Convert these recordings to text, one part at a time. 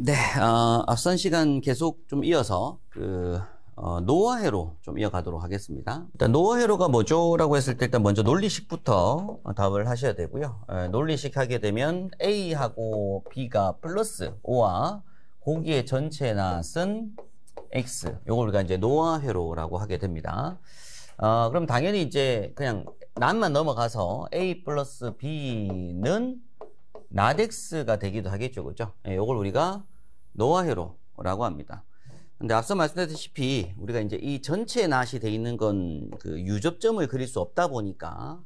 네, 앞선 시간 계속 좀 이어서 노아해로 좀 이어가도록 하겠습니다. 일단 노아해로가 뭐죠? 라고 했을 때 일단 먼저 논리식부터 답을 하셔야 되고요. 논리식 하게 되면 A하고 B가 플러스 5와 고기의 전체 낫은 X. 요걸 우리가 이제 노아해로라고 하게 됩니다. 그럼 당연히 이제 그냥 낫만 넘어가서 A 플러스 B는 낫X가 되기도 하겠죠. 그죠? 요걸 우리가 노아해로라고 합니다. 근데 앞서 말씀드렸다시피 우리가 이제 이 전체 낫이 돼 있는 건 그 유접점을 그릴 수 없다 보니까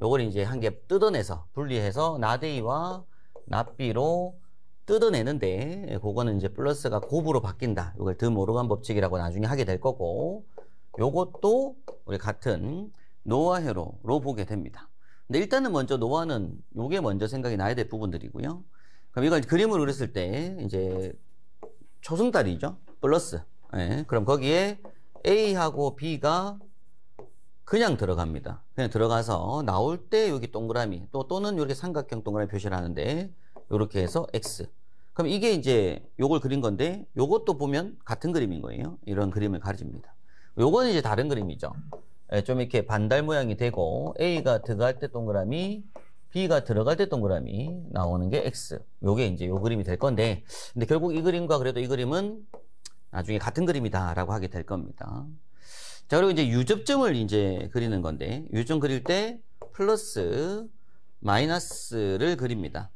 요걸 이제 한 개 뜯어내서 분리해서 낫A와 낫B로 뜯어내는데 그거는 이제 플러스가 곱으로 바뀐다. 이걸 드 모르간 법칙이라고 나중에 하게 될 거고 요것도 우리 같은 노아해로로 보게 됩니다. 근데 일단은 먼저 노아는 요게 먼저 생각이 나야 될 부분들이고요. 그럼 이걸 그림을 그렸을 때 이제 초승달이죠. 플러스. 예, 그럼 거기에 A하고 B가 그냥 들어갑니다. 그냥 들어가서 나올 때 여기 동그라미 또는 이렇게 삼각형 동그라미 표시를 하는데 이렇게 해서 X. 그럼 이게 이제 요걸 그린 건데 요것도 보면 같은 그림인 거예요. 이런 그림을 가집니다. 요거는 이제 다른 그림이죠. 예, 좀 이렇게 반달 모양이 되고 A가 들어갈 때 동그라미 B가 들어갈 때 동그라미 나오는 게 X. 요게 이제 요 그림이 될 건데 근데 결국 이 그림과 그래도 이 그림은 나중에 같은 그림이다 라고 하게 될 겁니다. 자, 그리고 이제 유접점을 이제 그리는 건데 유접점 그릴 때 플러스 마이너스를 그립니다.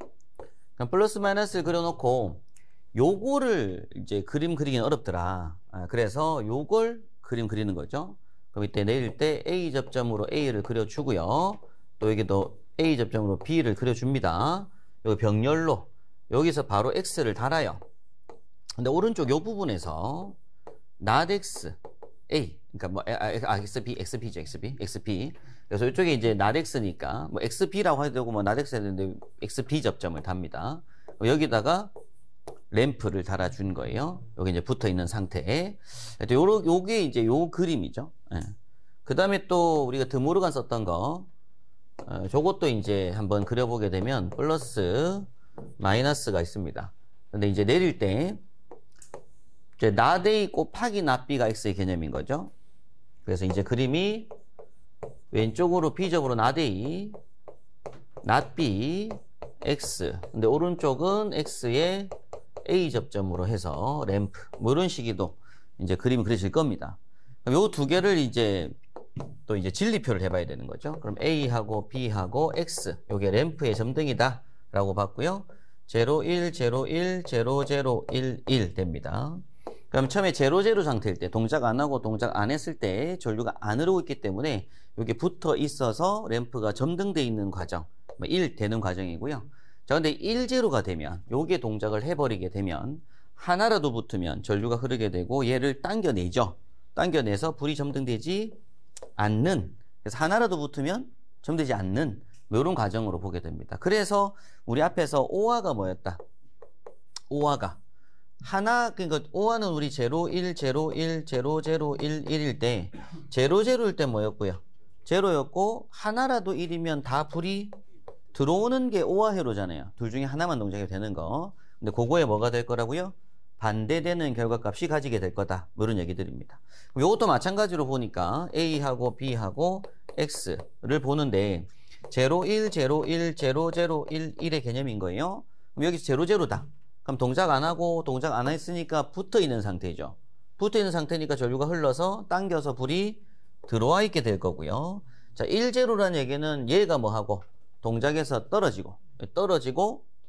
그럼 플러스 마이너스를 그려놓고 요거를 이제 그림 그리기는 어렵더라. 그래서 요걸 그림 그리는 거죠. 그럼 이때 내릴 때 A 접점으로 A를 그려주고요. 또 여기도 A 접점으로 B를 그려줍니다. 여기 병렬로 여기서 바로 X를 달아요. 근데 오른쪽 요 부분에서 낫X A 그러니까 뭐 XB XB죠 XB 그래서 이쪽에 이제 낫X니까 뭐 XB라고 해도 되고 뭐 낫X 해도 되는데 XB 접점을 답니다. 여기다가 램프를 달아준 거예요. 여기 이제 붙어 있는 상태에 요게 이제 요 그림이죠. 예. 그 다음에 또 우리가 드모르간 썼던 거 저것도 이제 한번 그려보게 되면 플러스 마이너스가 있습니다. 근데 이제 내릴 때 이제 낫A 곱하기 낫B가 X의 개념인 거죠. 그래서 이제 그림이 왼쪽으로 B접으로 낫A 낫B X 근데 오른쪽은 X의 A 접점으로 해서 램프 뭐 이런 식으로 이제 그림이 그려질 겁니다. 그럼 요 두 개를 이제 또 이제 진리표를 해봐야 되는 거죠. 그럼 A하고 B하고 X 요게 램프의 점등이다 라고 봤고요. 0, 1, 0, 1, 0, 0, 1, 1 됩니다. 그럼 처음에 0, 0 상태일 때 동작 안 하고 동작 안 했을 때 전류가 안 흐르고 있기 때문에 여기 붙어 있어서 램프가 점등되어 있는 과정 1 되는 과정이고요. 자, 근데 1, 0가 되면 요게 동작을 해버리게 되면 하나라도 붙으면 전류가 흐르게 되고 얘를 당겨내죠. 당겨내서 불이 점등되지 않는 그래서 하나라도 붙으면 점되지 않는 이런 과정으로 보게 됩니다. 그래서 우리 앞에서 오화가 뭐였다? 오화가 하나 그러니까 오화는 우리 0, 1, 0, 1, 0, 0, 1, 1일 때 0, 0일 때 뭐였고요? 0였고 하나라도 1이면 다 불이 들어오는 게 오화회로잖아요. 둘 중에 하나만 동작이 되는 거. 근데 그거에 뭐가 될 거라고요? 반대되는 결과값이 가지게 될 거다. 뭐 이런 얘기들입니다. 이것도 마찬가지로 보니까 A하고 B하고 X를 보는데 0, 1, 0, 1, 0, 0, 1, 1의 개념인 거예요. 그럼 여기 0, 0다. 그럼 동작 안 하고 동작 안 했으니까 붙어 있는 상태죠. 붙어 있는 상태니까 전류가 흘러서 당겨서 불이 들어와 있게 될 거고요. 자, 1, 0라는 얘기는 얘가 뭐 하고 동작에서 떨어지고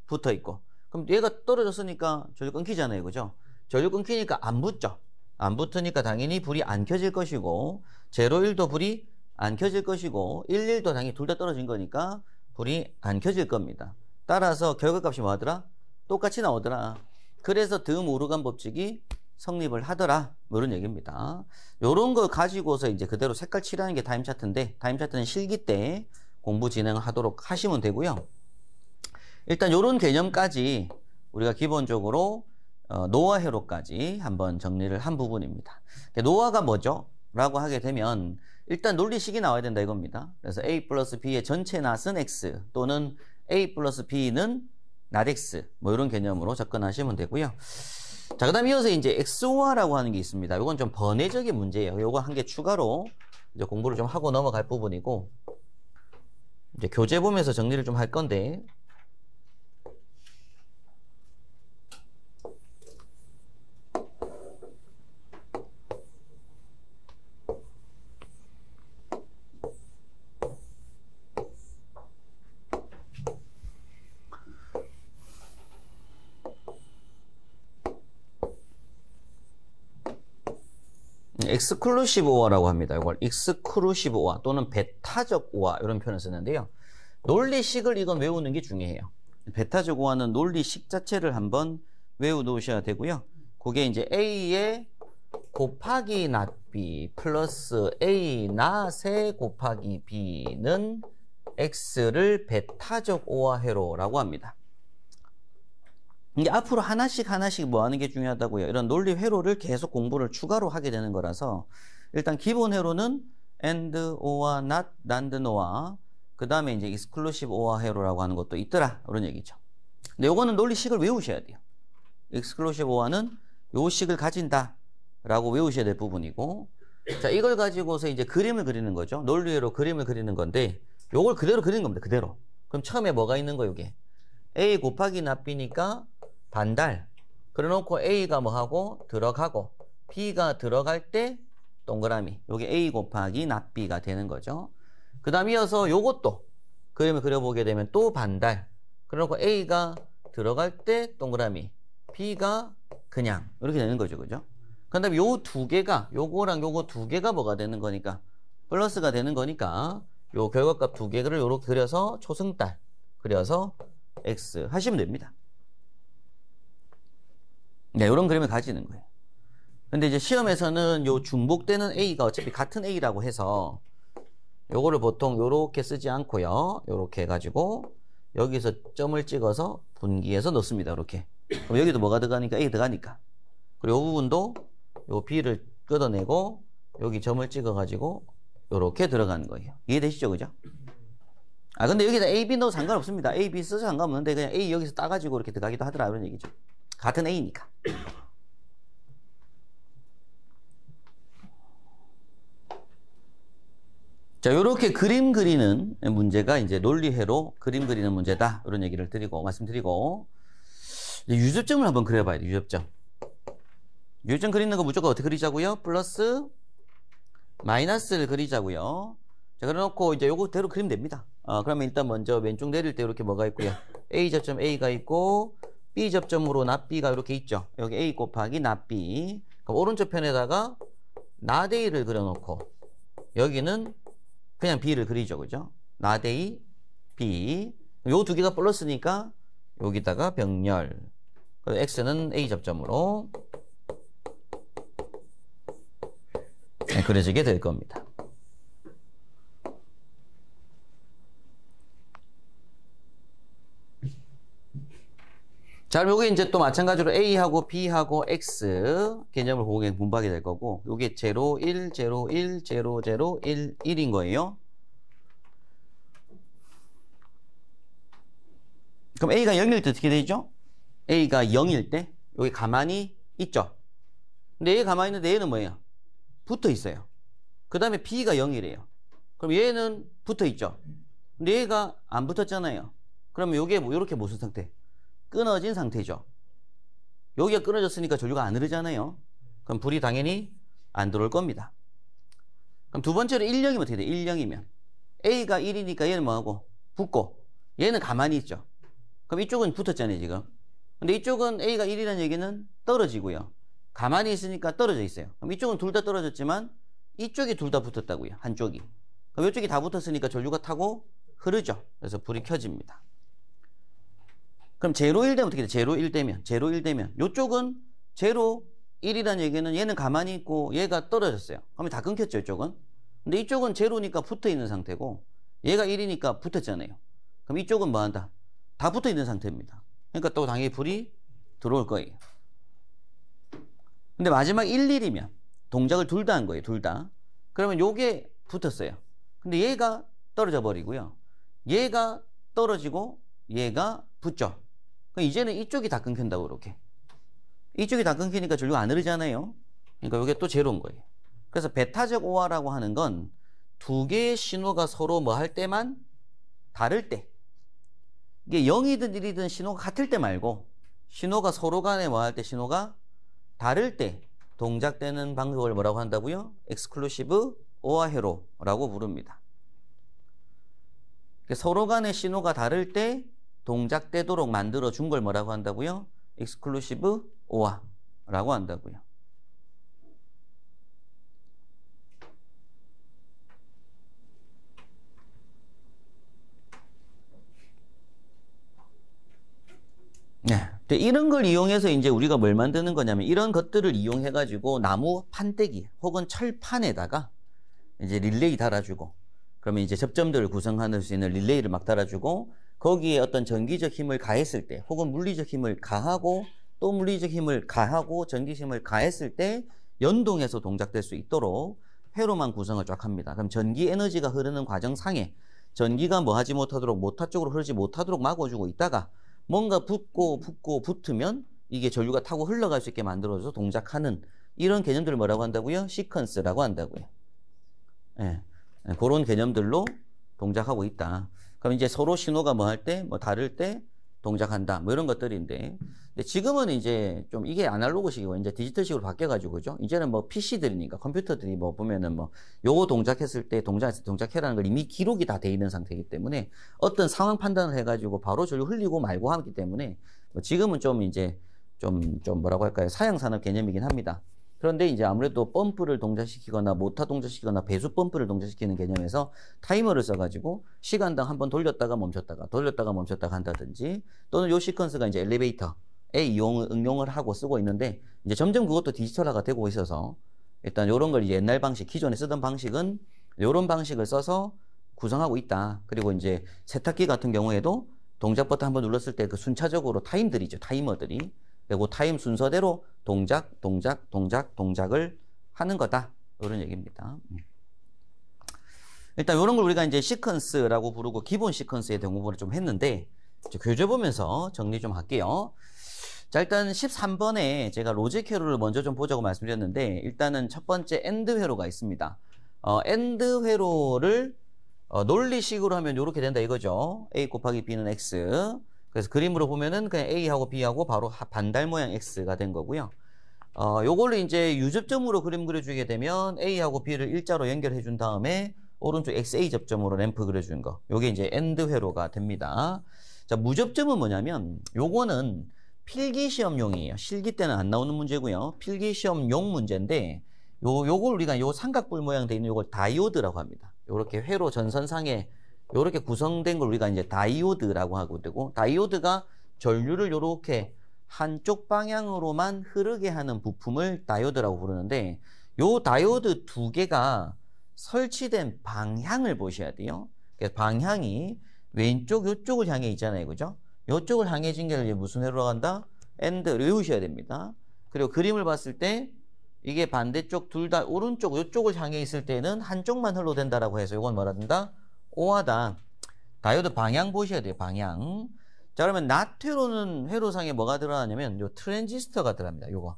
붙어 있고 그럼 얘가 떨어졌으니까 전류 끊기잖아요. 그죠? 전류 끊기니까 안 붙죠. 안 붙으니까 당연히 불이 안 켜질 것이고 0, 1도 불이 안 켜질 것이고 1, 1도 당연히 둘 다 떨어진 거니까 불이 안 켜질 겁니다. 따라서 결과값이 뭐 하더라? 똑같이 나오더라. 그래서 드 모르간 법칙이 성립을 하더라. 뭐 이런 얘기입니다. 요런 걸 가지고서 이제 그대로 색깔 칠하는 게 타임 차트인데 타임 차트는 실기 때 공부 진행하도록 하시면 되고요. 일단 요런 개념까지 우리가 기본적으로 노아해로까지 한번 정리를 한 부분입니다. 노아가 뭐죠? 라고 하게 되면 일단 논리식이 나와야 된다 이겁니다. 그래서 A 플러스 B의 전체 낫은 X 또는 A 플러스 B는 not x 뭐 이런 개념으로 접근하시면 되고요. 자, 그 다음 이어서 이제 XOR라고 하는 게 있습니다. 이건 좀 번외적인 문제예요. 요거 한 개 추가로 이제 공부를 좀 하고 넘어갈 부분이고, 이제 교재 보면서 정리를 좀 할 건데, exclusive OR라고 합니다. 이걸 exclusive OR 또는 배타적 OR 이런 표현을 쓰는데요. 논리식을 이건 외우는 게 중요해요. 배타적 OR는 논리식 자체를 한번 외워 놓으셔야 되고요. 그게 이제 A의 곱하기 not B 플러스 A not에 곱하기 B는 X를 배타적 OR 회로라고 합니다. 이게 앞으로 하나씩 뭐 하는 게 중요하다고요. 이런 논리 회로를 계속 공부를 추가로 하게 되는 거라서 일단 기본 회로는 and, or, not, and, nor 그 다음에 이제 exclusive or 회로라고 하는 것도 있더라 이런 얘기죠. 근데 요거는 논리식을 외우셔야 돼요. exclusive or는 요 식을 가진다 라고 외우셔야 될 부분이고, 자 이걸 가지고서 이제 그림을 그리는 거죠. 논리 회로 그림을 그리는 건데 요걸 그대로 그리는 겁니다. 그대로. 그럼 처음에 뭐가 있는 거예요? 이게 A 곱하기 not B니까 반달. 그래놓고 A가 뭐하고 들어가고 B가 들어갈 때 동그라미. 요게 A 곱하기 not B가 되는 거죠. 그 다음 이어서 요것도 그림을 그려보게 되면 또 반달. 그래놓고 A가 들어갈 때 동그라미. B가 그냥 이렇게 되는 거죠. 그죠? 그 다음에 요 두 개가 요거랑 요거 두 개가 뭐가 되는 거니까 플러스가 되는 거니까 요 결과값 두 개를 요렇게 그려서 초승달 그려서 X 하시면 됩니다. 네, 이런 그림을 가지는 거예요. 근데 이제 시험에서는 요 중복되는 A가 어차피 같은 A라고 해서 요거를 보통 요렇게 쓰지 않고요. 요렇게 해가지고 여기서 점을 찍어서 분기해서 넣습니다. 이렇게. 그럼 여기도 뭐가 들어가니까 A 들어가니까. 그리고 요 부분도 요 B를 끄어내고 여기 점을 찍어가지고 요렇게 들어가는 거예요. 이해되시죠? 그죠? 아, 근데 여기다 A, B 넣어도 상관없습니다. A, B 써서 상관없는데 그냥 A 여기서 따가지고 이렇게 들어가기도 하더라. 이런 얘기죠. 같은 A니까. 자, 요렇게 그림 그리는 문제가 이제 논리회로 그림 그리는 문제다. 이런 얘기를 말씀드리고, 유접점을 한번 그려봐야 돼요. 유접점. 유접점 그리는 거 무조건 어떻게 그리자고요? 플러스, 마이너스를 그리자고요. 자, 그래놓고 이제 요거대로 그리면 됩니다. 그러면 일단 먼저 왼쪽 내릴 때 이렇게 뭐가 있고요? A 접점 A가 있고, B 접점으로 not B가 이렇게 있죠. 여기 A 곱하기 not B. 그럼 오른쪽 편에다가 not A를 그려놓고 여기는 그냥 B를 그리죠. 그죠? not A, B. 요 두 개가 플러스니까 여기다가 병렬. 그리고 X는 A 접점으로 그려지게 될 겁니다. 자, 그럼 요게 이제 또 마찬가지로 A하고 B하고 X 개념을 보고 분부하게 될 거고, 요게 0, 1, 0, 1, 0, 0, 1, 1인 거예요. 그럼 A가 0일 때 어떻게 되죠? A가 0일 때, 여기 가만히 있죠? 근데 얘가 가만히 있는데 얘는 뭐예요? 붙어 있어요. 그 다음에 B가 0이래요. 그럼 얘는 붙어 있죠? 근데 얘가 안 붙었잖아요. 그러면 요게 뭐, 요렇게 무슨 상태? 끊어진 상태죠. 여기가 끊어졌으니까 전류가 안 흐르잖아요. 그럼 불이 당연히 안 들어올 겁니다. 그럼 두 번째로 1령이면 어떻게 돼요? 1령이면 A가 1이니까 얘는 뭐하고? 붙고 얘는 가만히 있죠. 그럼 이쪽은 붙었잖아요 지금. 근데 이쪽은 A가 1이라는 얘기는 떨어지고요. 가만히 있으니까 떨어져 있어요. 그럼 이쪽은 둘 다 떨어졌지만 이쪽이 둘 다 붙었다고요. 한쪽이. 그럼 이쪽이 다 붙었으니까 전류가 타고 흐르죠. 그래서 불이 켜집니다. 그럼 0, 1 되면 어떻게 돼? 0, 1 되면. 0, 1 되면. 요쪽은 0, 1이라는 얘기는 얘는 가만히 있고 얘가 떨어졌어요. 그러면 다 끊겼죠, 이쪽은. 근데 이쪽은 0니까 붙어 있는 상태고 얘가 1이니까 붙었잖아요. 그럼 이쪽은 뭐 한다? 다 붙어 있는 상태입니다. 그러니까 또 당연히 불이 들어올 거예요. 근데 마지막 1, 1이면 동작을 둘 다 한 거예요, 둘 다. 그러면 요게 붙었어요. 근데 얘가 떨어져 버리고요. 얘가 떨어지고 얘가 붙죠. 그럼 이제는 이쪽이 다 끊긴다고, 그렇게. 이쪽이 다 끊기니까 전류가 안 흐르잖아요. 그러니까 이게 또 제로인 거예요. 그래서 베타적 오화라고 하는 건 두 개의 신호가 서로 뭐 할 때만 다를 때, 이게 0이든 1이든 신호가 같을 때 말고 신호가 서로 간에 뭐 할 때, 신호가 다를 때 동작되는 방법을 뭐라고 한다고요? 엑스클루시브 오화회로라고 부릅니다. 서로 간의 신호가 다를 때 동작되도록 만들어 준 걸 뭐라고 한다고요? 엑스클루시브 오화라고 한다고요. 네. 이런 걸 이용해서 이제 우리가 뭘 만드는 거냐면, 이런 것들을 이용해 가지고 나무 판때기 혹은 철판에다가 이제 릴레이 달아주고, 그러면 이제 접점들을 구성할 수 있는 릴레이를 막 달아주고, 거기에 어떤 전기적 힘을 가했을 때, 혹은 물리적 힘을 가하고 또 물리적 힘을 가하고 전기 힘을 가했을 때 연동해서 동작될 수 있도록 회로만 구성을 쫙 합니다. 그럼 전기 에너지가 흐르는 과정상에 전기가 뭐 하지 못하도록, 모타 쪽으로 흐르지 못하도록 막아주고 있다가 뭔가 붙으면 이게 전류가 타고 흘러갈 수 있게 만들어서 동작하는 이런 개념들을 뭐라고 한다고요? 시퀀스라고 한다고요. 예. 그런 개념들로 동작하고 있다. 그럼 이제 서로 신호가 뭐 할 때, 뭐 다를 때 동작한다. 뭐 이런 것들인데, 근데 지금은 이제 좀 이게 아날로그식이고 이제 디지털식으로 바뀌어가지고, 그죠? 이제는 뭐 PC들이니까 컴퓨터들이 뭐 보면은 뭐 요거 동작했을 때 동작해라는 걸 이미 기록이 다 돼 있는 상태이기 때문에 어떤 상황 판단을 해가지고 바로 전류 흘리고 말고 하기 때문에 뭐 지금은 좀 이제 좀 뭐라고 할까요? 사양산업 개념이긴 합니다. 그런데 이제 아무래도 펌프를 동작시키거나 모터 동작시키거나 배수 펌프를 동작시키는 개념에서 타이머를 써가지고 시간당 한번 돌렸다가 멈췄다가 한다든지, 또는 요 시퀀스가 이제 엘리베이터에 응용을 하고 쓰고 있는데, 이제 점점 그것도 디지털화가 되고 있어서 일단 요런 걸 이제 옛날 방식, 기존에 쓰던 방식은 요런 방식을 써서 구성하고 있다. 그리고 이제 세탁기 같은 경우에도 동작 버튼 한번 눌렀을 때 그 순차적으로 타임들이죠. 타이머들이. 그리고 타임 순서대로 동작을 하는 거다. 이런 얘기입니다. 일단 이런 걸 우리가 이제 시퀀스라고 부르고, 기본 시퀀스에 대한 공부를 좀 했는데, 교재 보면서 정리 좀 할게요. 자, 일단 13번에 제가 로직 회로를 먼저 좀 보자고 말씀드렸는데, 일단은 첫 번째 엔드 회로가 있습니다. 엔드 회로를 논리식으로 하면 이렇게 된다 이거죠. A 곱하기 B는 X. 그래서 그림으로 보면은 그냥 A하고 B하고 바로 반달 모양 X가 된 거고요. 요걸로 이제 유접점으로 그림 그려주게 되면 A하고 B를 일자로 연결해 준 다음에 오른쪽 XA 접점으로 램프 그려주는 거. 요게 이제 엔드 회로가 됩니다. 자, 무접점은 뭐냐면 요거는 필기시험용이에요. 실기 때는 안 나오는 문제고요. 필기시험용 문제인데, 요걸 우리가 요 삼각뿔 모양 돼 있는 요걸 다이오드라고 합니다. 요렇게 회로 전선상에 요렇게 구성된 걸 우리가 이제 다이오드라고 하고 되고, 다이오드가 전류를 요렇게 한쪽 방향으로만 흐르게 하는 부품을 다이오드라고 부르는데, 요 다이오드 두 개가 설치된 방향을 보셔야 돼요. 그래서 방향이 왼쪽 요쪽을 향해 있잖아요. 그죠? 요쪽을 향해진 게 무슨 회로라고 한다? 엔드. 외우셔야 됩니다. 그리고 그림을 봤을 때 이게 반대쪽 둘 다 오른쪽 요쪽을 향해 있을 때는 한쪽만 흘러된다라고 해서 이건 뭐라 한다? 오하다. 다이오드 방향 보셔야 돼요. 방향. 자, 그러면 낫회로는 회로상에 뭐가 들어가냐면 요 트랜지스터가 들어갑니다. 요거.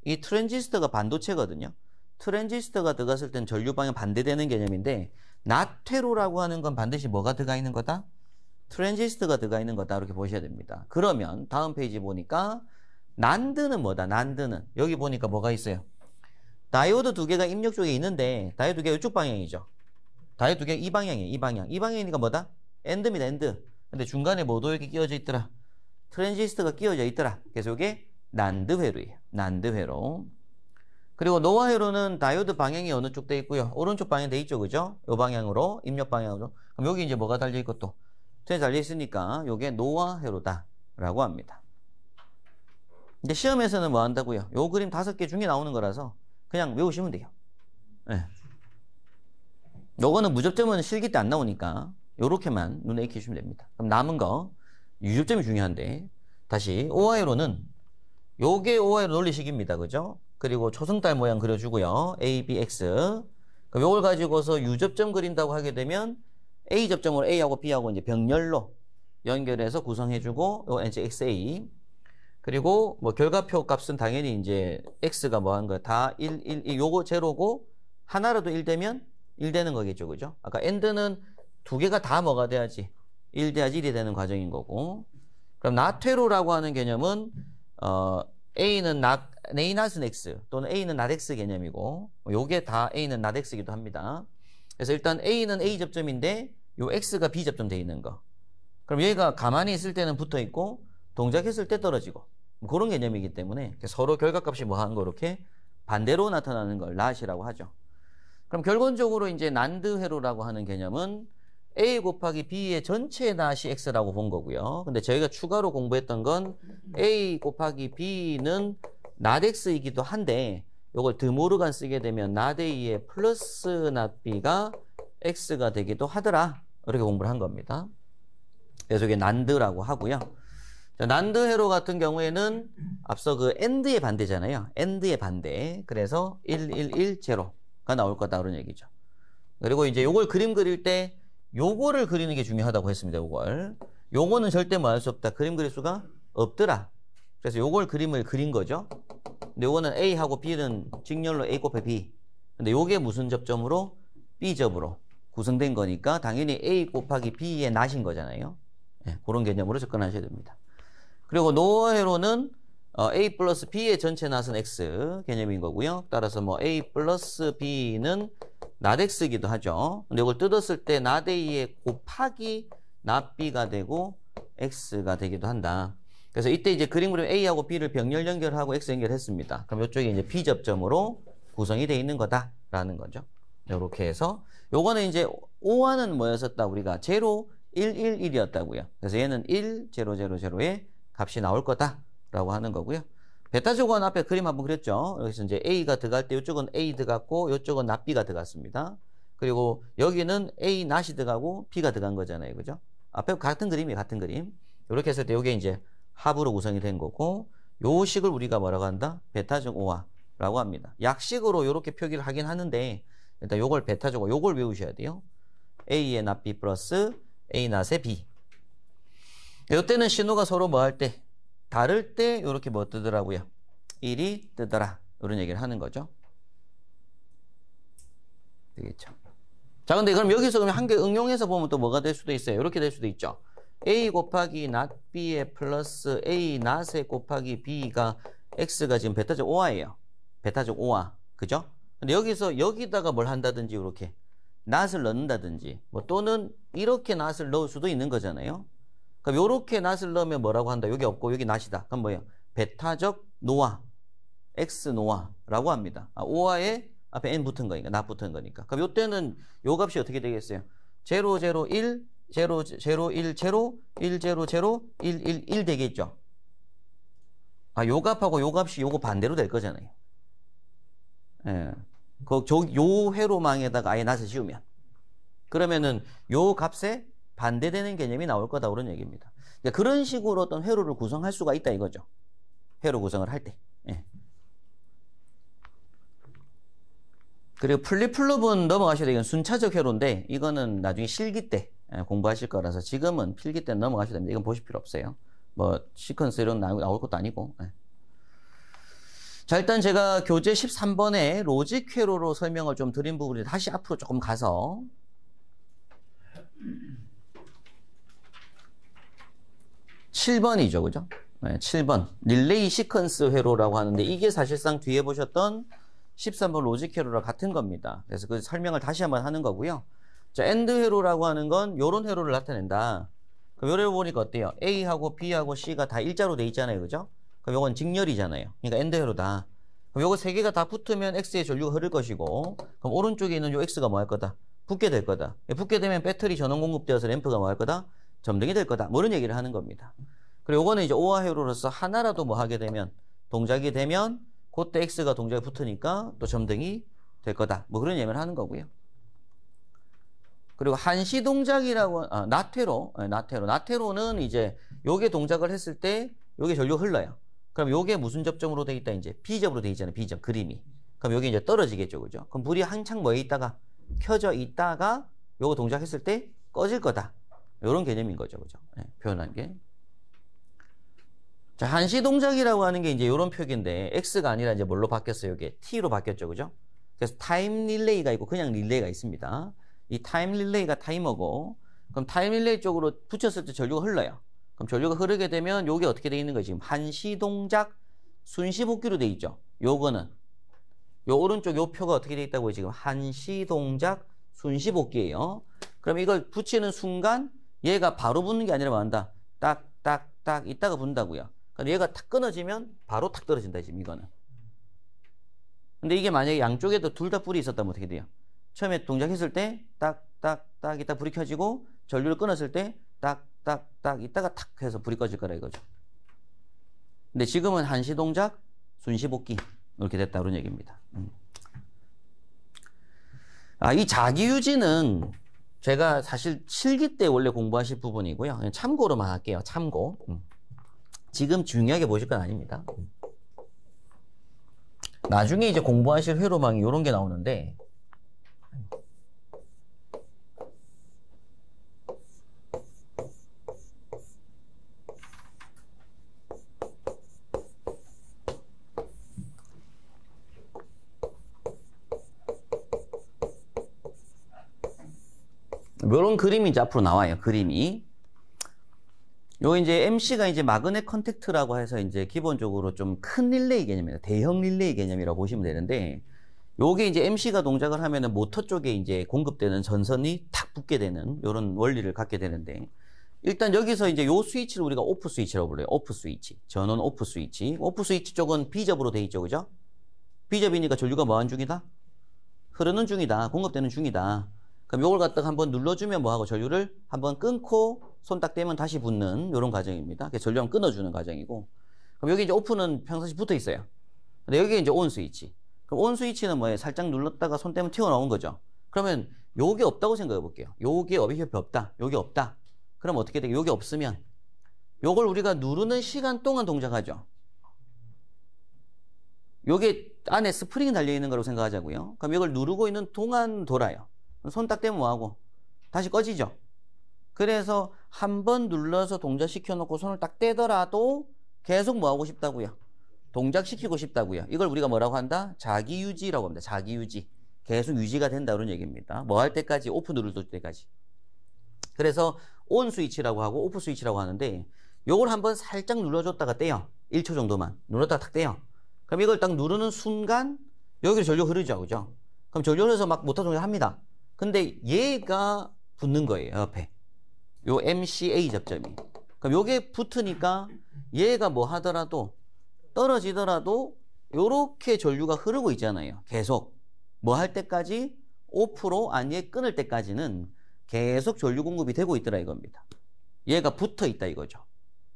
이 트랜지스터가 반도체거든요. 트랜지스터가 들어갔을 땐 전류 방향 반대되는 개념인데, 낫회로라고 하는 건 반드시 뭐가 들어가 있는 거다? 트랜지스터가 들어가 있는 거다. 이렇게 보셔야 됩니다. 그러면 다음 페이지 보니까 난드는 뭐다? 난드는 여기 보니까 뭐가 있어요? 다이오드 두 개가 입력 쪽에 있는데, 다이오드 두 개가 이쪽 방향이죠. 다이오드 두 개가 이 방향이에요. 이 방향. 이 방향이니까 뭐다? 엔드입니다. 엔드. 근데 중간에 뭐도 이렇게 끼워져 있더라? 트랜지스터가 끼워져 있더라. 그래서 이게 난드 회로예요. 난드 회로. 그리고 노아 회로는 다이오드 방향이 어느 쪽 돼 있고요. 오른쪽 방향 돼 있죠. 그죠? 요 방향으로, 입력 방향으로. 그럼 여기 이제 뭐가 달려 있고 또 트랜 달려 있으니까 요게 노아 회로다 라고 합니다. 이제 시험에서는 뭐 한다고요? 요 그림 5개 중에 나오는 거라서 그냥 외우시면 돼요. 네. 요거는 무접점은 실기 때 안 나오니까 요렇게만 눈에 익히시면 됩니다. 그럼 남은 거 유접점이 중요한데, 다시 오하회로는 요게 오하회로 논리식입니다. 그죠? 그리고 초승달 모양 그려주고요. A, B, X. 그럼 요걸 가지고서 유접점 그린다고 하게 되면 A 접점으로 A하고 B하고 이제 병렬로 연결해서 구성해주고 요 이제 XA. 그리고 뭐 결과표 값은 당연히 이제 X가 뭐 한 거야. 다 1, 1, 2. 요거 제로고 하나라도 1 되면 1 되는 거겠죠. 그죠? 아까 AND는 두 개가 다 뭐가 돼야지? 1 돼야지 1이 되는 과정인 거고. 그럼 not/회로라고 하는 개념은 A는 not X 또는 A는 not X 개념이고 요게 다 A는 not X이기도 합니다. 그래서 일단 A는 A 접점인데 요 X가 B 접점 돼 있는 거. 그럼 얘가 가만히 있을 때는 붙어 있고 동작했을 때 떨어지고 뭐 그런 개념이기 때문에 서로 결과값이 뭐 하는 거 이렇게 반대로 나타나는 걸 not이라고 하죠. 그럼 결론적으로 이제 난드 회로라고 하는 개념은 A 곱하기 B의 전체 not이 X라고 본 거고요. 근데 저희가 추가로 공부했던 건 A 곱하기 B는 not X이기도 한데 요걸 드모르간 쓰게 되면 not A의 플러스 not B가 X가 되기도 하더라. 이렇게 공부를 한 겁니다. 그래서 이게 난드라고 하고요. 난드 회로 같은 경우에는 앞서 그 AND의 반대잖아요. AND의 반대. 그래서 1, 1, 1, 0가 나올 거다 그런 얘기죠. 그리고 이제 요걸 그림 그릴 때 요거를 그리는 게 중요하다고 했습니다. 요거는 절대 뭐 할 수 없다. 그림 그릴 수가 없더라. 그래서 요걸 그림을 그린 거죠. 근데 요거는 A하고 B는 직렬로 A 곱해 B. 근데 요게 무슨 접점으로? B 접으로 구성된 거니까 당연히 A 곱하기 B의 not인 거잖아요. 네, 그런 개념으로 접근하셔야 됩니다. 그리고 노어 회로는 A 플러스 B의 전체 not은 X 개념인 거고요. 따라서 뭐 A 플러스 B는 not X이기도 하죠. 근데 이걸 뜯었을 때 not A의 곱하기 not B가 되고 X가 되기도 한다. 그래서 이때 이제 그림 그리면 A하고 B를 병렬 연결하고 X 연결했습니다. 그럼 이쪽에 이제 B 접점으로 구성이 되어 있는 거다라는 거죠. 이렇게 해서 요거는 이제 O와는 뭐였었다? 우리가 0, 1, 1, 1이었다고요. 그래서 얘는 1, 0, 0, 0의 값이 나올 거다라고 하는 거고요. 베타 조건 앞에 그림 한번 그렸죠. 여기서 이제 A가 들어갈 때 이쪽은 A 들어갔고 이쪽은 not B가 들어갔습니다. 그리고 여기는 A not이 들어가고 B가 들어간 거잖아요. 그죠? 앞에 같은 그림이에요. 같은 그림. 이렇게 했을 때 이게 이제 합으로 구성이 된 거고 요 식을 우리가 뭐라고 한다? 베타적 오화라고 합니다. 약식으로 이렇게 표기를 하긴 하는데 일단 요걸 베타적 오화 요걸 외우셔야 돼요. A의 not B 플러스 A not의 B. 이때는 신호가 서로 뭐 할 때 다를 때 이렇게 뭐 뜨더라고요. 1이 뜨더라. 이런 얘기를 하는 거죠. 되겠죠. 자, 근데 그럼 여기서 그러면 한 개 응용해서 보면 또 뭐가 될 수도 있어요. 이렇게 될 수도 있죠. A 곱하기 not B의 플러스 A not의 곱하기 B가 X가 지금 베타적 오화예요. 베타적 오화. 그죠? 근데 여기서 여기다가 뭘 한다든지 이렇게 not을 넣는다든지 뭐 또는 이렇게 not을 넣을 수도 있는 거잖아요. 그럼 요렇게 not을 넣으면 뭐라고 한다? 여기 없고 여기 not이다. 그럼 뭐예요? 베타적 노화, X 노화라고 합니다. 오화에 앞에 n 붙은 거니까, not 붙은 거니까. 그럼 요때는 요 값이 어떻게 되겠어요? 0, 0, 1, 0, 0, 1, 0, 1, 0, 0, 1, 1, 1 되겠죠? 요 값하고 요 값이 요거 반대로 될 거잖아요. 예. 요 회로망에다가 아예 not을 씌우면. 그러면은 요 값에 반대되는 개념이 나올 거다 그런 얘기입니다. 그러니까 그런 식으로 어떤 회로를 구성할 수가 있다 이거죠. 회로 구성을 할 때. 예. 그리고 플립플롭은 넘어가셔야 되는 순차적 회로인데 이거는 나중에 실기 때 공부하실 거라서 지금은 필기 때 넘어가셔야 됩니다. 이건 보실 필요 없어요. 뭐 시퀀스 이런 나올 것도 아니고. 예. 자, 일단 제가 교재 13번에 로직 회로로 설명을 좀 드린 부분이 다시 앞으로 조금 가서 7번이죠. 그죠? 네, 7번. 릴레이 시퀀스 회로라고 하는데 이게 사실상 뒤에 보셨던 13번 로직 회로랑 같은 겁니다. 그래서 그 설명을 다시 한번 하는 거고요. 자, 엔드 회로라고 하는 건 요런 회로를 나타낸다. 그럼 요를 보니까 어때요? A하고 B하고 C가 다 일자로 돼 있잖아요. 그죠? 그럼 요건 직렬이잖아요. 그러니까 엔드 회로다. 그럼 요거 세 개가 다 붙으면 X의 전류가 흐를 것이고 그럼 오른쪽에 있는 요 X가 뭐 할 거다? 붙게 될 거다. 붙게 되면 배터리 전원 공급되어서 램프가 뭐 할 거다? 점등이 될 거다. 뭐 이런 얘기를 하는 겁니다. 그리고 요거는 이제 오화 회로로서 하나라도 뭐 하게 되면 동작이 되면 그때 X가 동작에 붙으니까 또 점등이 될 거다. 뭐 그런 얘기를 하는 거고요. 그리고 한시 동작이라고 나태로. 나태로는 이제 요게 동작을 했을 때 요게 전류가 흘러요. 그럼 요게 무슨 접점으로 돼 있다? 이제 B접으로 돼 있잖아요. B접 그림이. 그럼 요게 이제 떨어지겠죠. 그죠? 그럼 불이 한창 뭐에 있다가 켜져 있다가 요거 동작했을 때 꺼질 거다. 이런 개념인 거죠. 그죠? 네, 표현한 게. 자, 한시 동작이라고 하는 게 이제 이런 표기인데, X가 아니라 이제 뭘로 바뀌었어요? 이게 T로 바뀌었죠. 그죠? 그래서 타임 릴레이가 있고, 그냥 릴레이가 있습니다. 이 타임 릴레이가 타이머고, 그럼 타임 릴레이 쪽으로 붙였을 때 전류가 흘러요. 그럼 전류가 흐르게 되면 요게 어떻게 돼 있는 거예요? 지금 한시 동작 순시복귀로 돼 있죠. 요거는 요 오른쪽 요 표가 어떻게 돼 있다고요? 지금 한시 동작 순시복귀예요. 그럼 이걸 붙이는 순간 얘가 바로 붙는 게 아니라 뭐 한다? 딱 이따가 붙는다고요. 그럼 얘가 탁 끊어지면 바로 탁 떨어진다 지금 이거는. 근데 이게 만약에 양쪽에도 둘 다 불이 있었다면 어떻게 돼요? 처음에 동작했을 때 딱 이따 불이 켜지고 전류를 끊었을 때 딱 이따가 탁 해서 불이 꺼질 거라 이거죠. 근데 지금은 한시 동작 순시복귀 이렇게 됐다 그런 얘기입니다. 이 자기유지는 제가 사실 실기 때 원래 공부하실 부분이고요. 그냥 참고로만 할게요. 참고. 지금 중요하게 보실 건 아닙니다. 나중에 이제 공부하실 회로망이 이런 게 나오는데, 이런 그림이 이제 앞으로 나와요. 그림이. 요 이제 MC가 이제 마그넷 컨택트라고 해서 이제 기본적으로 좀 큰 릴레이 개념입니다. 대형 릴레이 개념이라고 보시면 되는데, 요게 이제 MC가 동작을 하면은 모터 쪽에 이제 공급되는 전선이 탁 붙게 되는 요런 원리를 갖게 되는데, 일단 여기서 이제 요 스위치를 우리가 오프 스위치라고 불러요. 오프 스위치. 전원 오프 스위치. 오프 스위치 쪽은 B접으로 돼 있죠. 그죠? B접이니까 전류가 뭐하는 중이다? 흐르는 중이다. 공급되는 중이다. 그럼 요걸 갖다가 한번 눌러주면 뭐하고 전류를 한번 끊고 손 딱 대면 다시 붙는 요런 과정입니다. 전류 한번 끊어주는 과정이고. 그럼 여기 이제 오프는 평상시 붙어 있어요. 근데 여기 이제 온 스위치. 그럼 온 스위치는 뭐예요? 살짝 눌렀다가 손 떼면 튀어나온 거죠. 그러면 요게 없다고 생각해 볼게요. 요게 옆에 없다. 요게 없다. 그럼 어떻게 돼요? 요게 없으면 요걸 우리가 누르는 시간 동안 동작하죠. 요게 안에 스프링이 달려있는 거라고 생각하자고요. 그럼 이걸 누르고 있는 동안 돌아요. 손 딱 대면 뭐하고? 다시 꺼지죠. 그래서 한번 눌러서 동작시켜 놓고 손을 딱 떼더라도 계속 뭐하고 싶다고요? 동작시키고 싶다고요. 이걸 우리가 뭐라고 한다? 자기유지라고 합니다. 자기유지. 계속 유지가 된다 그런 얘기입니다. 뭐 할 때까지? 오프 누를 때까지. 그래서 온 스위치라고 하고 오프 스위치라고 하는데, 요걸 한번 살짝 눌러줬다가 떼요. 1초 정도만 눌렀다가 탁 떼요. 그럼 이걸 딱 누르는 순간 여기로 전류 흐르죠. 그죠? 그럼 전류 흐르서 막 모터 동작 합니다. 근데 얘가 붙는 거예요. 옆에 요 MCA 접점이. 그럼 요게 붙으니까 얘가 뭐 하더라도 떨어지더라도 요렇게 전류가 흐르고 있잖아요. 계속 뭐 할 때까지? 오프로 아니에 끊을 때까지는 계속 전류 공급이 되고 있더라 이겁니다. 얘가 붙어 있다 이거죠.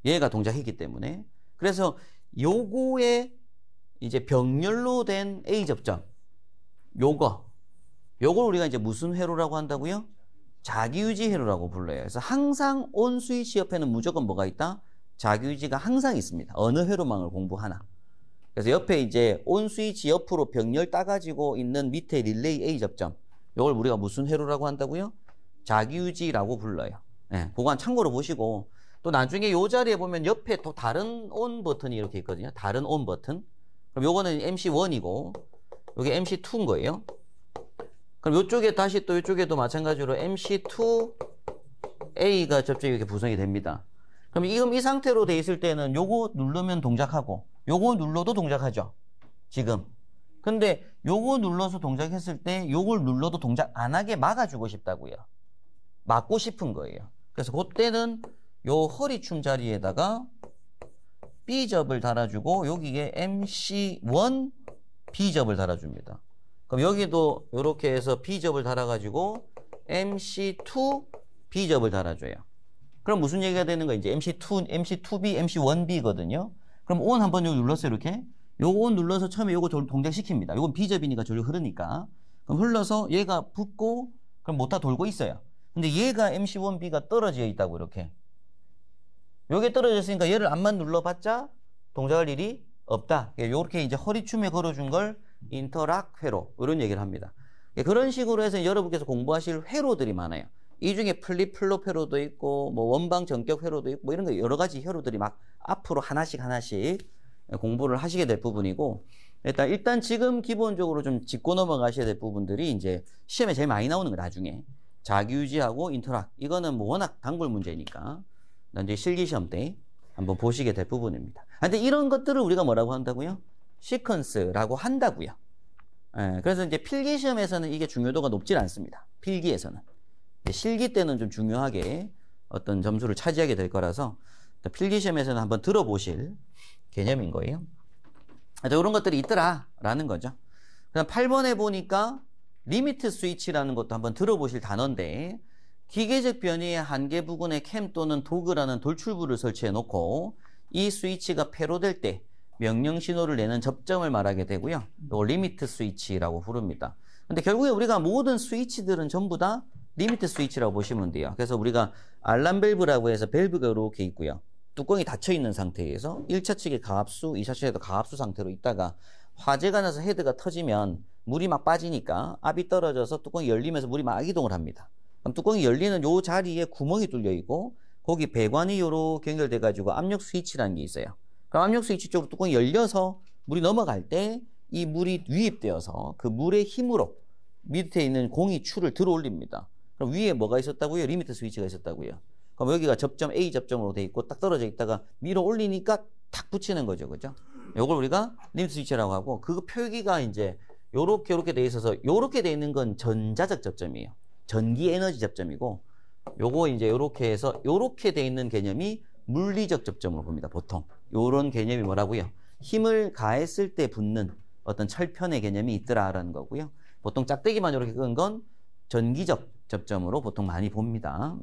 얘가 동작했기 때문에. 그래서 요거에 이제 병렬로 된 A 접점, 요걸 우리가 이제 무슨 회로라고 한다고요? 자기유지 회로라고 불러요. 그래서 항상 온 스위치 옆에는 무조건 뭐가 있다? 자기유지가 항상 있습니다. 어느 회로망을 공부하나. 그래서 옆에 이제 온 스위치 옆으로 병렬 따가지고 있는 밑에 릴레이 A 접점, 요걸 우리가 무슨 회로라고 한다고요? 자기유지라고 불러요. 네, 그거 참고로 보시고, 또 나중에 요 자리에 보면 옆에 또 다른 온 버튼이 이렇게 있거든요. 다른 온 버튼. 그럼 요거는 MC1이고 요게 MC2인 거예요. 그럼 요쪽에 다시 또 요쪽에도 마찬가지로 MC2A가 접점이 이렇게 구성이 됩니다. 그럼 지금 이 상태로 돼 있을 때는 요거 누르면 동작하고 요거 눌러도 동작하죠. 지금. 근데 요거 눌러서 동작했을 때 요걸 눌러도 동작 안 하게 막아주고 싶다고요. 막고 싶은 거예요. 그래서 그때는 요 허리춤 자리에다가 B접을 달아주고 여기에 MC1 B접을 달아줍니다. 그럼 여기도 이렇게 해서 B접을 달아가지고 MC2 B접을 달아줘요. 그럼 무슨 얘기가 되는 거예요? 이제 MC2B, MC1B거든요. 그럼 ON 한번 여기 눌렀어요, 이렇게. 요거 ON 눌러서 처음에 요거 동작시킵니다. 요건 B접이니까 전류 흐르니까. 그럼 흘러서 얘가 붙고, 그럼 모터 돌고 있어요. 근데 얘가 MC1B가 떨어져 있다고, 이렇게. 요게 떨어졌으니까 얘를 안만 눌러봤자 동작할 일이 없다. 요렇게 이제 허리춤에 걸어준 걸 인터락 회로, 이런 얘기를 합니다. 그런 식으로 해서 여러분께서 공부하실 회로들이 많아요. 이 중에 플립플롭 회로도 있고 뭐 원방 전격 회로도 있고 뭐 이런 거 여러 가지 회로들이 막 앞으로 하나씩 공부를 하시게 될 부분이고, 일단 지금 기본적으로 좀 짚고 넘어가셔야 될 부분들이 이제 시험에 제일 많이 나오는 거 나중에 자기유지하고 인터락, 이거는 뭐 워낙 단골 문제니까 이제 실기시험 때 한번 보시게 될 부분입니다. 근데 이런 것들을 우리가 뭐라고 한다고요? 시퀀스라고 한다고요. 예, 그래서 이제 필기시험에서는 이게 중요도가 높질 않습니다. 필기에서는. 실기 때는 좀 중요하게 어떤 점수를 차지하게 될 거라서 필기시험에서는 한번 들어보실 개념인 거예요. 이런 것들이 있더라라는 거죠. 그다음 8번에 보니까 리미트 스위치라는 것도 한번 들어보실 단어인데, 기계적 변이의 한계 부근에 캠 또는 도그라는 돌출부를 설치해 놓고 이 스위치가 폐로될 때 명령 신호를 내는 접점을 말하게 되고요. 이걸 리미트 스위치라고 부릅니다. 근데 결국에 우리가 모든 스위치들은 전부 다 리미트 스위치라고 보시면 돼요. 그래서 우리가 알람 밸브라고 해서 밸브가 이렇게 있고요. 뚜껑이 닫혀 있는 상태에서 1차 측에 가압수, 2차 측에도 가압수 상태로 있다가 화재가 나서 헤드가 터지면 물이 막 빠지니까 압이 떨어져서 뚜껑이 열리면서 물이 막 이동을 합니다. 그럼 뚜껑이 열리는 요 자리에 구멍이 뚫려 있고 거기 배관이 요렇게 연결돼 가지고 압력 스위치라는 게 있어요. 그럼 압력 스위치 쪽으로 뚜껑이 열려서 물이 넘어갈 때 이 물이 유입되어서 그 물의 힘으로 밑에 있는 공이 추를 들어 올립니다. 그럼 위에 뭐가 있었다고요? 리미트 스위치가 있었다고요. 그럼 여기가 접점 A 접점으로 돼 있고 딱 떨어져 있다가 밀어 올리니까 탁 붙이는 거죠. 그죠? 요걸 우리가 리미트 스위치라고 하고, 그 표기가 이제 요렇게 돼 있어서 요렇게 돼 있는 건 전자적 접점이에요. 전기 에너지 접점이고, 요거 이제 요렇게 해서 요렇게 돼 있는 개념이 물리적 접점으로 봅니다. 보통 요런 개념이 뭐라고요? 힘을 가했을 때 붙는 어떤 철편의 개념이 있더라라는 거고요. 보통 짝대기만 이렇게 끄은 건 전기적 접점으로 보통 많이 봅니다.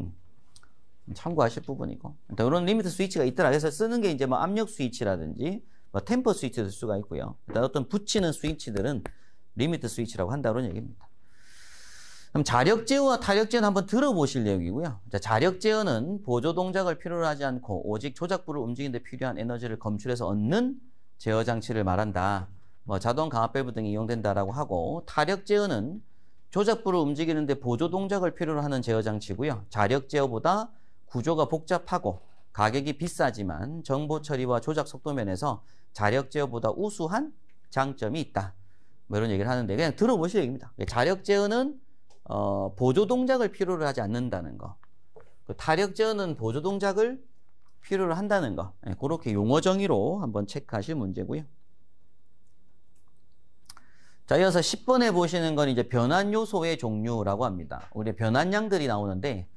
참고하실 부분이고, 이런 리미트 스위치가 있더라. 그래서 쓰는 게 이제 뭐 압력 스위치라든지 뭐 템퍼 스위치도 쓸 수가 있고요. 일단 어떤 붙이는 스위치들은 리미트 스위치라고 한다는 얘기입니다. 그럼 자력 제어와 타력 제어는 한번 들어보실 내용이고요. 자, 자력 제어는 보조 동작을 필요로 하지 않고 오직 조작부를 움직이는 데 필요한 에너지를 검출해서 얻는 제어 장치를 말한다. 뭐 자동 강압 밸브 등이 이용된다라고 하고, 타력 제어는 조작부를 움직이는 데 보조 동작을 필요로 하는 제어 장치고요. 자력 제어보다 구조가 복잡하고 가격이 비싸지만 정보 처리와 조작 속도 면에서 자력 제어보다 우수한 장점이 있다. 뭐 이런 얘기를 하는데 그냥 들어보실 얘기입니다. 자력 제어는 보조 동작을 필요로 하지 않는다는 거. 타력 제어는 보조 동작을 필요로 한다는 거. 그렇게 용어 정의로 한번 체크하실 문제고요. 자, 이어서 10번에 보시는 건 이제 변환 요소의 종류라고 합니다. 우리 변환량들이 나오는데,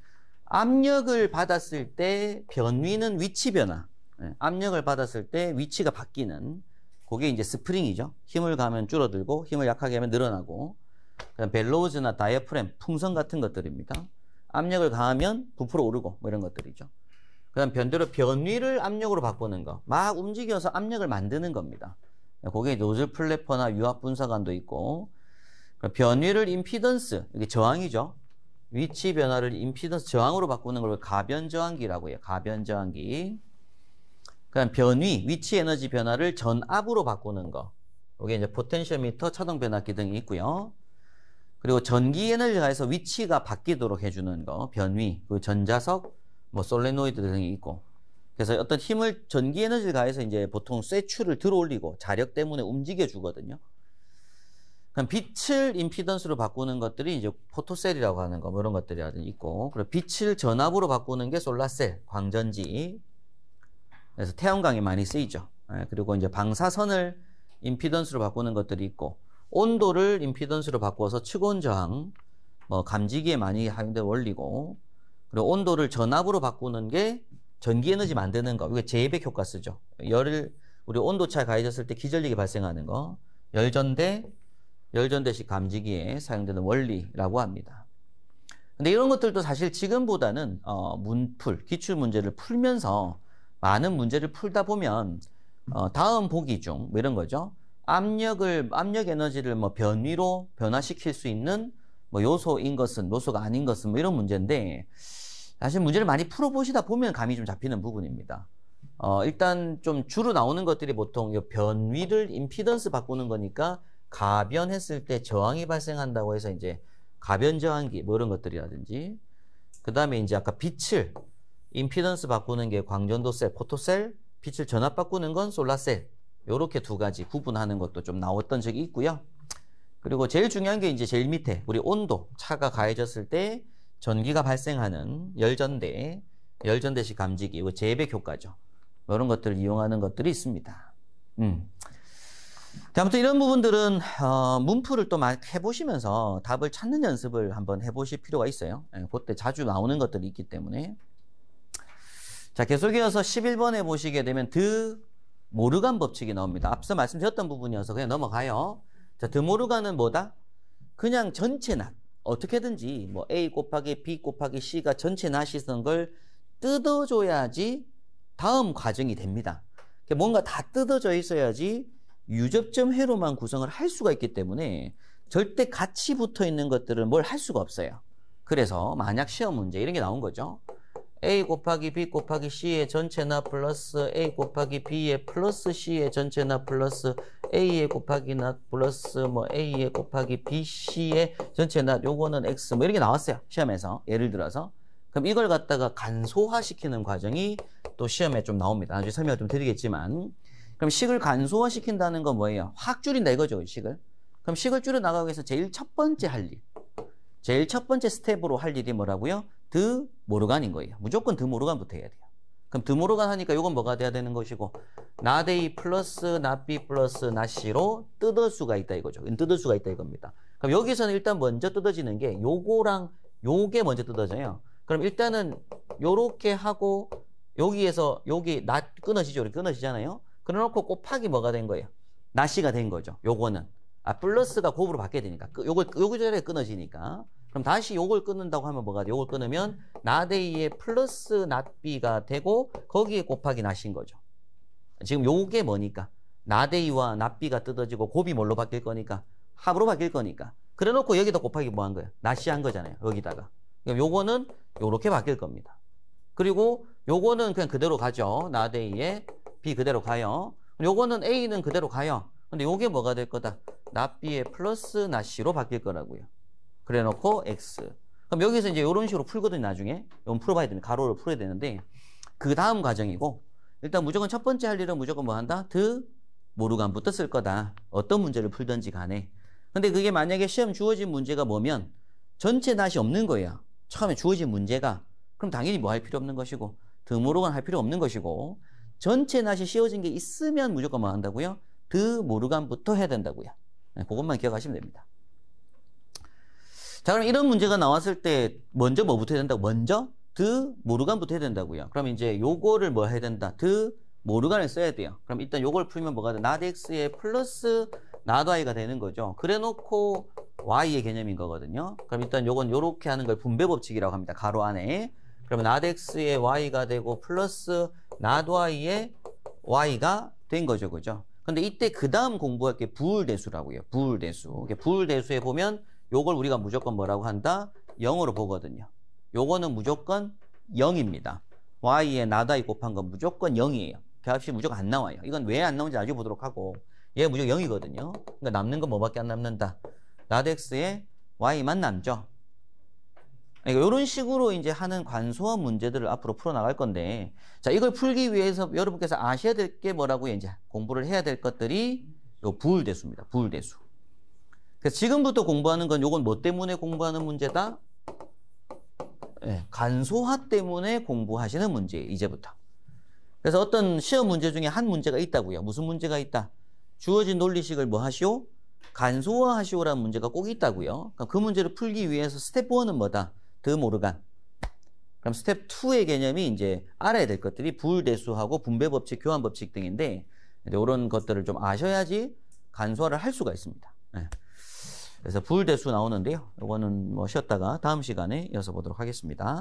압력을 받았을 때 변위는 위치 변화. 압력을 받았을 때 위치가 바뀌는, 그게 이제 스프링이죠. 힘을 가하면 줄어들고 힘을 약하게 하면 늘어나고, 그다음 벨로우즈나 다이어프램, 풍선 같은 것들입니다. 압력을 가하면 부풀어 오르고 뭐 이런 것들이죠. 그다음 반대로 변위를 압력으로 바꾸는 거, 막 움직여서 압력을 만드는 겁니다. 그게 노즐 플래퍼나 유압 분사관도 있고, 변위를 임피던스, 이게 저항이죠. 위치 변화를 임피던스 저항으로 바꾸는 걸 가변 저항기라고 해요. 가변 저항기. 그다음 변위, 위치 에너지 변화를 전압으로 바꾸는 거. 이게 이제 포텐시오미터, 차동 변압기 등이 있고요. 그리고 전기 에너지를 가해서 위치가 바뀌도록 해주는 거, 변위, 그 전자석, 뭐 솔레노이드 등이 있고. 그래서 어떤 힘을, 전기 에너지를 가해서 이제 보통 쇠추를 들어 올리고 자력 때문에 움직여 주거든요. 그럼 빛을 임피던스로 바꾸는 것들이 이제 포토셀이라고 하는 거, 뭐 이런 것들이 있고, 그리고 빛을 전압으로 바꾸는 게 솔라셀, 광전지. 그래서 태양광이 많이 쓰이죠. 그리고 이제 방사선을 임피던스로 바꾸는 것들이 있고, 온도를 임피던스로 바꿔서 측온 저항, 뭐 감지기에 많이 사용되는 원리고, 그리고 온도를 전압으로 바꾸는 게 전기 에너지 만드는 거, 이게 재배력 효과 쓰죠. 열을, 우리 온도차가 가해졌을 때 기전력이 발생하는 거, 열전대식 감지기에 사용되는 원리라고 합니다. 근데 이런 것들도 사실 지금보다는 문풀, 기출문제를 풀면서 많은 문제를 풀다 보면 다음 보기 중 뭐 이런 거죠. 압력 에너지를 뭐 변위로 변화시킬 수 있는 뭐 요소인 것은, 요소가 아닌 것은 뭐 이런 문제인데, 사실 문제를 많이 풀어보시다 보면 감이 좀 잡히는 부분입니다. 일단 좀 주로 나오는 것들이 보통 이 변위를 임피던스 바꾸는 거니까 가변했을 때 저항이 발생한다고 해서 이제 가변 저항기 뭐 이런 것들이라든지, 그 다음에 이제 아까 빛을, 임피던스 바꾸는 게 광전도 셀, 포토셀, 빛을 전압 바꾸는 건 솔라셀. 요렇게 두 가지 구분하는 것도 좀 나왔던 적이 있고요. 그리고 제일 중요한 게 이제 제일 밑에 우리 온도, 차가 가해졌을 때 전기가 발생하는 열전대식 감지기, 재백 효과죠. 이런 것들을 이용하는 것들이 있습니다. 아무튼 이런 부분들은 문풀을 또 막 해보시면서 답을 찾는 연습을 한번 해보실 필요가 있어요. 그때 자주 나오는 것들이 있기 때문에. 자, 계속 이어서 11번에 보시게 되면 드 모르간 법칙이 나옵니다. 앞서 말씀드렸던 부분이어서 그냥 넘어가요. 자, 드 모르간은 뭐다? 그냥 전체 낫. 어떻게든지 뭐 A 곱하기 B 곱하기 C가 전체 낫이던 걸 뜯어줘야지 다음 과정이 됩니다. 뭔가 다 뜯어져 있어야지 유접점 회로만 구성을 할 수가 있기 때문에 절대 같이 붙어 있는 것들은 뭘 할 수가 없어요. 그래서 만약 시험 문제 이런 게 나온 거죠. A 곱하기 B 곱하기 C의 전체나 플러스 A 곱하기 B의 플러스 C의 전체나 플러스 A의 곱하기 나 플러스 뭐 A의 곱하기 B, C의 전체나 요거는 X 뭐 이렇게 나왔어요. 시험에서. 예를 들어서. 그럼 이걸 갖다가 간소화시키는 과정이 또 시험에 좀 나옵니다. 나중에 설명을 좀 드리겠지만. 그럼 식을 간소화시킨다는 건 뭐예요? 확 줄인다 이거죠, 식을. 그럼 식을 줄여나가기 위해서 제일 첫 번째 할 일. 제일 첫 번째 스텝으로 할 일이 뭐라고요? 드 모르간인 거예요. 무조건 드 모르간부터 해야 돼요. 그럼 드 모르간 하니까 이건 뭐가 돼야 되는 것이고, not A 플러스 not B 플러스 not C로 뜯을 수가 있다 이거죠. 뜯을 수가 있다 이겁니다. 그럼 여기서는 일단 먼저 뜯어지는 게 요거랑 요게 먼저 뜯어져요. 그럼 일단은 요렇게 하고 여기에서 여기 not 끊어지죠. 이렇게 끊어지잖아요. 그래놓고 곱하기 뭐가 된 거예요? not이가 된 거죠. 요거는. 플러스가 곱으로 바뀌어야 되니까. 요거 자리에 끊어지니까. 그럼 다시 요걸 끊는다고 하면 뭐가 돼? 요걸 끊으면 not A의 플러스 not B가 되고 거기에 곱하기 not인 거죠. 지금 요게 뭐니까? not A와 not B가 뜯어지고 곱이 뭘로 바뀔 거니까? 합으로 바뀔 거니까. 그래 놓고 여기다 곱하기 뭐 한 거예요? not이 한 거잖아요. 여기다가. 그럼 요거는 요렇게 바뀔 겁니다. 그리고 요거는 그냥 그대로 가죠. not A에 B 그대로 가요. 요거는 A는 그대로 가요. 근데 요게 뭐가 될 거다? not B의 플러스 not C로 바뀔 거라고요. 그래 놓고 X. 그럼 여기서 이제 이런 식으로 풀거든요, 나중에. 이건 풀어봐야 됩니다. 가로를 풀어야 되는데, 그 다음 과정이고, 일단 무조건 첫 번째 할 일은 무조건 뭐 한다? 드 모르간부터 쓸 거다. 어떤 문제를 풀든지 간에. 근데 그게 만약에 시험 주어진 문제가 뭐면, 전체 낫이 없는 거예요. 처음에 주어진 문제가. 그럼 당연히 뭐 할 필요 없는 것이고, 드 모르간 할 필요 없는 것이고, 전체 낫이 씌워진 게 있으면 무조건 뭐 한다고요? 드 모르간부터 해야 된다고요. 그것만 기억하시면 됩니다. 자, 그럼 이런 문제가 나왔을 때 먼저 뭐부터 해야 된다고? 먼저 드 모르간부터 해야 된다고요. 그럼 이제 요거를 뭐 해야 된다? 드 모르간을 써야 돼요. 그럼 일단 요걸 풀면 뭐가 돼? not x의 플러스 not y가 되는 거죠. 그래 놓고 y의 개념인 거거든요. 그럼 일단 요건 요렇게 하는 걸 분배 법칙이라고 합니다. 가로 안에. 그러면 not x의 y가 되고 플러스 not y의 y가 된 거죠. 그죠? 근데 이때 그 다음 공부할 게 부울대수라고요. 부울대수. 부울대수에 보면 요걸 우리가 무조건 뭐라고 한다? 0으로 보거든요. 요거는 무조건 0입니다. y에 not y 곱한 건 무조건 0이에요. 값이 무조건 안 나와요. 이건 왜 안 나오는지 나중에 보도록 하고, 얘 무조건 0이거든요. 그러니까 남는 건 뭐밖에 안 남는다? not x에 y만 남죠. 그러니까 이런 식으로 이제 하는 관소화 문제들을 앞으로 풀어나갈 건데, 자, 이걸 풀기 위해서 여러분께서 아셔야 될 게 뭐라고요? 이제 공부를 해야 될 것들이 요 부울대수입니다. 부울대수. 그래서 지금부터 공부하는 건 요건 뭐 때문에 공부하는 문제다? 네, 간소화 때문에 공부하시는 문제예요. 이제부터. 그래서 어떤 시험 문제 중에 한 문제가 있다고요. 무슨 문제가 있다? 주어진 논리식을 뭐 하시오? 간소화 하시오라는 문제가 꼭 있다고요. 그럼 그 문제를 풀기 위해서 스텝 1은 뭐다? 드 모르간. 그럼 스텝 2의 개념이 이제 알아야 될 것들이 부울대수하고 분배법칙, 교환법칙 등인데, 이런 것들을 좀 아셔야지 간소화를 할 수가 있습니다. 네. 그래서 부울대수 나오는데요. 이거는 뭐 쉬었다가 다음 시간에 이어서 보도록 하겠습니다.